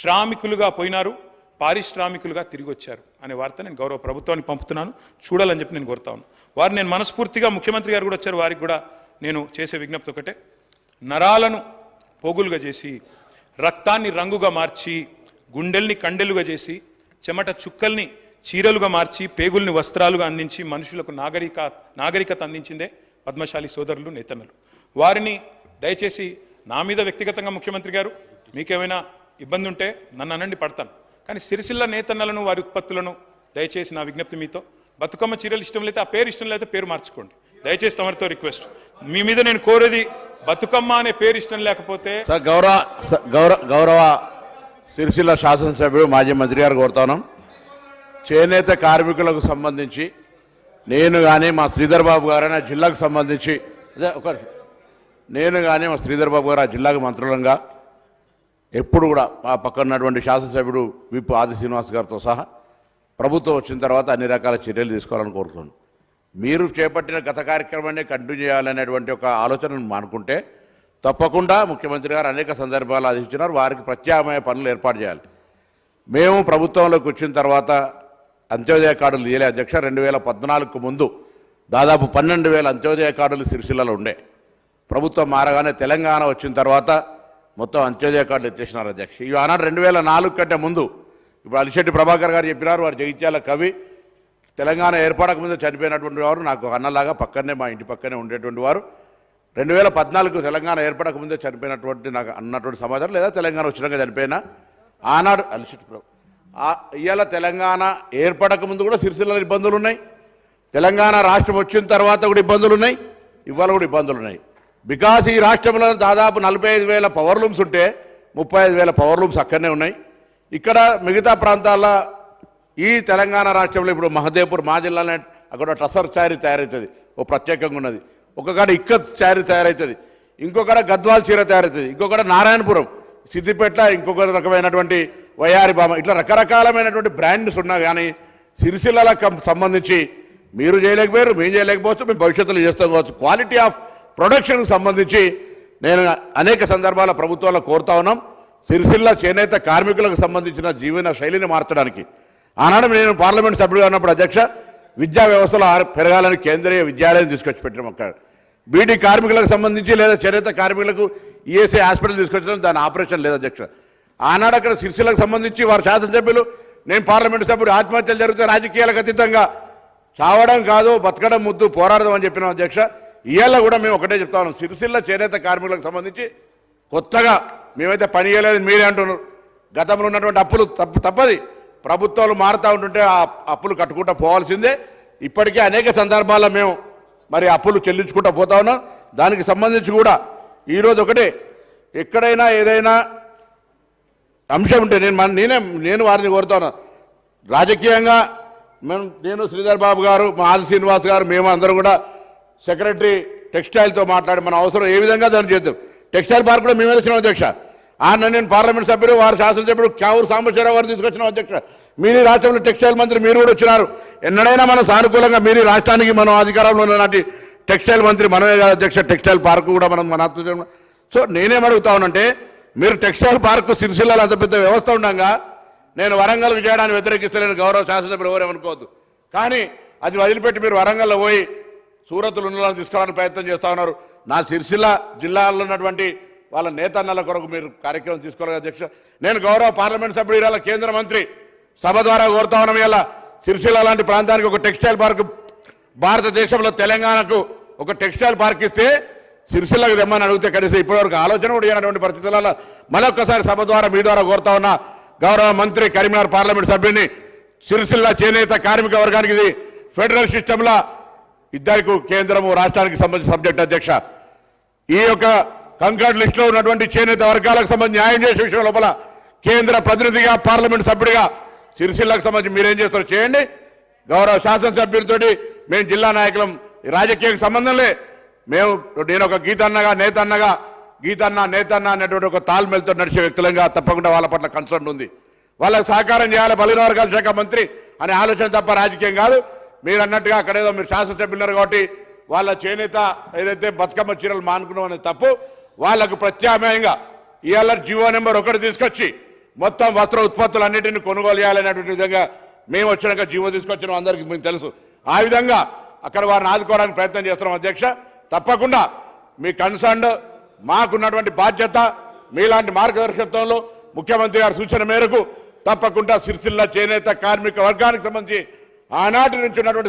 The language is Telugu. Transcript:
శ్రామికులుగా పోయినారు, పారిశ్రామికులుగా తిరిగి వచ్చారు అనే వార్త నేను గౌరవ ప్రభుత్వానికి పంపుతున్నాను. చూడాలని చెప్పి నేను కోరుతా ఉన్నాను. వారు నేను మనస్ఫూర్తిగా ముఖ్యమంత్రి గారు కూడా వచ్చారు, వారికి కూడా నేను చేసే విజ్ఞప్తి ఒకటే, నరాలను పోగులుగా చేసి, రక్తాన్ని రంగుగా మార్చి, గుండెల్ని కండెలుగా చేసి, చెమట చుక్కల్ని చీరలుగా మార్చి, పేగుల్ని వస్త్రాలుగా అందించి మనుషులకు నాగరికత అందించిందే పద్మశాలి సోదరులు, నేతన్నలు. వారిని దయచేసి నా మీద వ్యక్తిగతంగా ముఖ్యమంత్రి గారు మీకేమైనా ఇబ్బంది ఉంటే నన్ను అనండి, పడతాను. కానీ సిరిసిల్ల నేతన్నలను, వారి ఉత్పత్తులను దయచేసి నా విజ్ఞప్తి మీతో, బతుకమ్మ చీరలు ఇష్టం లేకపోతే ఆ పేరు ఇష్టం లేకపోతే పేరు మార్చుకోండి దయచేసి, తమరితో రిక్వెస్ట్. మీ మీద నేను కోరేది, బతుకమ్మ అనే పేరు ఇష్టం లేకపోతే గౌరవ సిరిసిల్ల శాసనసభ్యుడు మాజీ మంత్రి గారు కోరుతాను. చేనేత కార్మికులకు సంబంధించి నేను కానీ మా శ్రీధర్ బాబు గారైనా జిల్లాకు సంబంధించి నేను కానీ మా శ్రీధర్ బాబు గారు ఆ జిల్లాకు మంత్రులంగా ఎప్పుడు కూడా ఆ పక్కన ఉన్నటువంటి శాసనసభ్యుడు విప్ ఆది శ్రీనివాస్ గారితో సహా ప్రభుత్వం వచ్చిన తర్వాత అన్ని రకాల చర్యలు తీసుకోవాలని కోరుతున్నాను. మీరు చేపట్టిన గత కార్యక్రమాన్ని కంటిన్యూ చేయాలనేటువంటి ఒక ఆలోచనను మానుకుంటే తప్పకుండా ముఖ్యమంత్రి గారు అనేక సందర్భాలు ఆదేశించినారు, వారికి ప్రత్యామ్నాయ పనులు ఏర్పాటు చేయాలి. మేము ప్రభుత్వంలోకి వచ్చిన తర్వాత అంత్యోదయ కార్డులు తీయలే అధ్యక్ష. 2014కు ముందు దాదాపు 12,000 అంత్యోదయ కార్డులు సిరిసిల్లలో ఉండే. ప్రభుత్వం మారగానే తెలంగాణ వచ్చిన తర్వాత మొత్తం అంత్యోదయ కార్డులు ఎత్తేసినారు అధ్యక్ష. ఇవి ఆనాడు 2004 కంటే ముందు, ఇప్పుడు అలిశెట్టి ప్రభాకర్ గారు చెప్పినారు, వారు జగిత్యాల కవి, తెలంగాణ ఏర్పడక ముందు చనిపోయినటువంటి వారు, నాకు అన్నలాగా పక్కనే మా ఇంటి పక్కనే ఉండేటువంటి వారు. 2014 తెలంగాణ ఏర్పడక ముందే చనిపోయినటువంటి నాకు అన్నటువంటి సమాచారం, లేదా తెలంగాణ వచ్చినాక చనిపోయినా ఆనాడు అలిశెట్టి ప్రభు. ఇవాళ తెలంగాణ ఏర్పడక ముందు కూడా సిరిసిల్లలో ఇబ్బందులు ఉన్నాయి, తెలంగాణ రాష్ట్రం వచ్చిన తర్వాత కూడా ఇబ్బందులు ఉన్నాయి, ఇవాళ కూడా ఇబ్బందులు ఉన్నాయి. బికాస్ ఈ రాష్ట్రంలో దాదాపు 45,000 పవర్ లూమ్స్ ఉంటే 35,000 పవర్ లూమ్స్ అక్కడనే ఉన్నాయి. ఇక్కడ మిగతా ప్రాంతాల్లో ఈ తెలంగాణ రాష్ట్రంలో ఇప్పుడు మహదేవ్పూర్ మా జిల్లాలో అక్కడ టసర్ చారీ తయారవుతుంది, ఓ ప్రత్యేకంగా ఉన్నది. ఒకకాడ ఇక్కత్ చారీ తయారవుతుంది, ఇంకొకడ గద్వాల్ చీర తయారవుతుంది, ఇంకొకడ నారాయణపురం, సిద్దిపేట ఇంకొక రకమైనటువంటి వయారి బామ, ఇట్లా రకరకాలమైనటువంటి బ్రాండ్స్ ఉన్నా కానీ సిరిసిల్లకు సంబంధించి మీరు చేయలేకపోయారు, మేము చేయలేకపోవచ్చు, మేము భవిష్యత్తులో చేస్తాం కావచ్చు. క్వాలిటీ ఆఫ్ ప్రొడక్షన్కి సంబంధించి నేను అనేక సందర్భాల ప్రభుత్వాల్లో కోరుతా ఉన్నాం. సిరిసిల్ల చేనేత కార్మికులకు సంబంధించిన జీవన శైలిని మార్చడానికి ఆనాడు నేను పార్లమెంట్ సభ్యుడిగా ఉన్నప్పుడు అధ్యక్ష, విద్యా వ్యవస్థలో పెరగాలని కేంద్రీయ విద్యాలయం తీసుకొచ్చి పెట్టడం. అక్కడ బీడీ కార్మికులకు సంబంధించి లేదా చేనేత కార్మికులకు ఈఎస్ఐ హాస్పిటల్ తీసుకొచ్చడం, దాని ఆపరేషన్ లేదు అధ్యక్ష. ఆనాడు అక్కడ సిరిసిల్లకు సంబంధించి వారు శాసనసభ్యులు, నేను పార్లమెంటు సభ్యుడు, ఆత్మహత్యలు జరిగితే రాజకీయాలకు అతీతంగా చావడం కాదు బతకడం ముద్దు పోరాడదాం అని చెప్పినాం అధ్యక్ష. ఇవాళ కూడా మేము ఒకటే చెప్తా ఉన్నాం, సిరిసిల్ల చేనేత కార్మికులకు సంబంధించి కొత్తగా మేమైతే పని చేయలేదు మీరే అంటున్నారు. గతంలో ఉన్నటువంటి అప్పులు తప్పది, ప్రభుత్వాలు మారుతూ ఉంటుంటే ఆ అప్పులు కట్టుకుంటూ పోవాల్సిందే. ఇప్పటికే అనేక సందర్భాల్లో మేము మరి అప్పులు చెల్లించుకుంటూ పోతా ఉన్నాం. దానికి సంబంధించి కూడా ఈరోజు ఒకటే, ఎక్కడైనా ఏదైనా అంశం ఉంటే నేను వారిని కోరుతాను. రాజకీయంగా నేను శ్రీధర్ బాబు గారు, మా ఆది శ్రీనివాస్ గారు, మేము అందరూ కూడా సెక్రటరీ టెక్స్టైల్తో మాట్లాడి మన అవసరం ఏ విధంగా దాన్ని చేద్దాం. టెక్స్టైల్ పార్క్ కూడా మేము వచ్చినాం అధ్యక్ష. నేను పార్లమెంట్ సభ్యుడు, వారు శాసనసభ్యుడు క్యావూరు సాంబశివరావు గారు తీసుకొచ్చినాం అధ్యక్ష. మీరు రాష్ట్రంలో టెక్స్టైల్ మంత్రి మీరు కూడా వచ్చినారు. ఎన్నడైనా మనం సానుకూలంగా మీరు రాష్ట్రానికి మనం అధికారంలో ఉన్ననాటి టెక్స్టైల్ మంత్రి మనమే కాదు అధ్యక్ష. టెక్స్టైల్ పార్క్ కూడా మనం మన సో నేనేమడుగుతా ఉన్నానంటే, మీరు టెక్స్టైల్ పార్క్ సిరిసిల్లలో అంత పెద్ద వ్యవస్థ ఉండగా నేను వరంగల్కి చేయడానికి వ్యతిరేకిస్తలేను, గౌరవ శాసనసభ్యులు ఎవరేమనుకోవద్దు. కానీ అది వదిలిపెట్టి మీరు వరంగల్లో పోయి సూరత్తులు ఉన్నలను తీసుకోవడానికి ప్రయత్నం చేస్తూ ఉన్నారు. నా సిరిసిల్ల జిల్లాలో ఉన్నటువంటి వాళ్ళ నేతన్నల కొరకు మీరు కార్యక్రమం తీసుకోవాలి అధ్యక్ష. నేను గౌరవ పార్లమెంట్ సభ్యుడు ఇవాళ కేంద్ర మంత్రి సభ ద్వారా కోరుతా ఉన్నాం, ఇలా సిరిసిల్ల లాంటి ప్రాంతానికి ఒక టెక్స్టైల్ పార్క్, భారతదేశంలో తెలంగాణకు ఒక టెక్స్టైల్ పార్క్ ఇస్తే సిరిసిల్లకు తెమ్మని అడిగితే కనీసం ఇప్పటివరకు ఆలోచన కూడా చేయనటువంటి పరిస్థితులలో మరొకసారి సభ ద్వారా మీ ద్వారా కోరుతా ఉన్నా గౌరవ మంత్రి కరీంనగర్ పార్లమెంట్ సభ్యుని, సిరిసిల్ల చేనేత కార్మిక వర్గానికి ఇది ఫెడరల్ సిస్టంలో ఇద్దరికి కేంద్రము రాష్ట్రానికి సంబంధించిన సబ్జెక్ట్ అధ్యక్ష. ఈ యొక్క కంకర్డ్ లిస్టులో ఉన్నటువంటి చేనేత వర్గాలకు సంబంధించి న్యాయం చేసే విషయం లోపల కేంద్ర ప్రతినిధిగా పార్లమెంట్ సభ్యుడిగా సిరిసిల్లకు సంబంధించి మీరేం చేస్తారో చేయండి. గౌరవ శాసనసభ్యులతో మేము జిల్లా నాయకులం, రాజకీయానికి సంబంధంలే. నేను ఒక గీతన్నగా నేతన్న అనేటువంటి ఒక తాల్మెల్తో నడిచే వ్యక్తులంగా తప్పకుండా వాళ్ళ పట్ల కన్సర్న్ ఉంది. వాళ్ళకి సహకారం చేయాలి, బలహీన వర్గాల శాఖ మంత్రి అనే ఆలోచన తప్ప రాజకీయం కాదు. మీరు అన్నట్టుగా అక్కడేదో మీరు శాసనసభ్యులున్నారు కాబట్టి వాళ్ళ చేనేత ఏదైతే బతుకమ్మ చీరలు మానుకున్నాం అనేది తప్పు. వాళ్ళకు ప్రత్యామ్నాయంగా ఇవాళ జీవో నెంబర్ 1 తీసుకొచ్చి మొత్తం వస్త్ర ఉత్పత్తులన్నింటినీ కొనుగోలు చేయాలనేటువంటి విధంగా మేము వచ్చినాక జీవో తీసుకొచ్చినాం, అందరికీ మీకు తెలుసు. ఆ విధంగా అక్కడ వారిని ఆదుకోవడానికి ప్రయత్నం చేస్తున్నాం అధ్యక్ష. తప్పకుండా మీ కన్సర్న్ మాకున్నటువంటి బాధ్యత మీలాంటి మార్గదర్శకత్వంలో ముఖ్యమంత్రి గారి సూచన మేరకు తప్పకుండా సిరిసిల్ల చేనేత కార్మిక వర్గానికి సంబంధించి ఆనాటి నుంచి ఉన్నటువంటి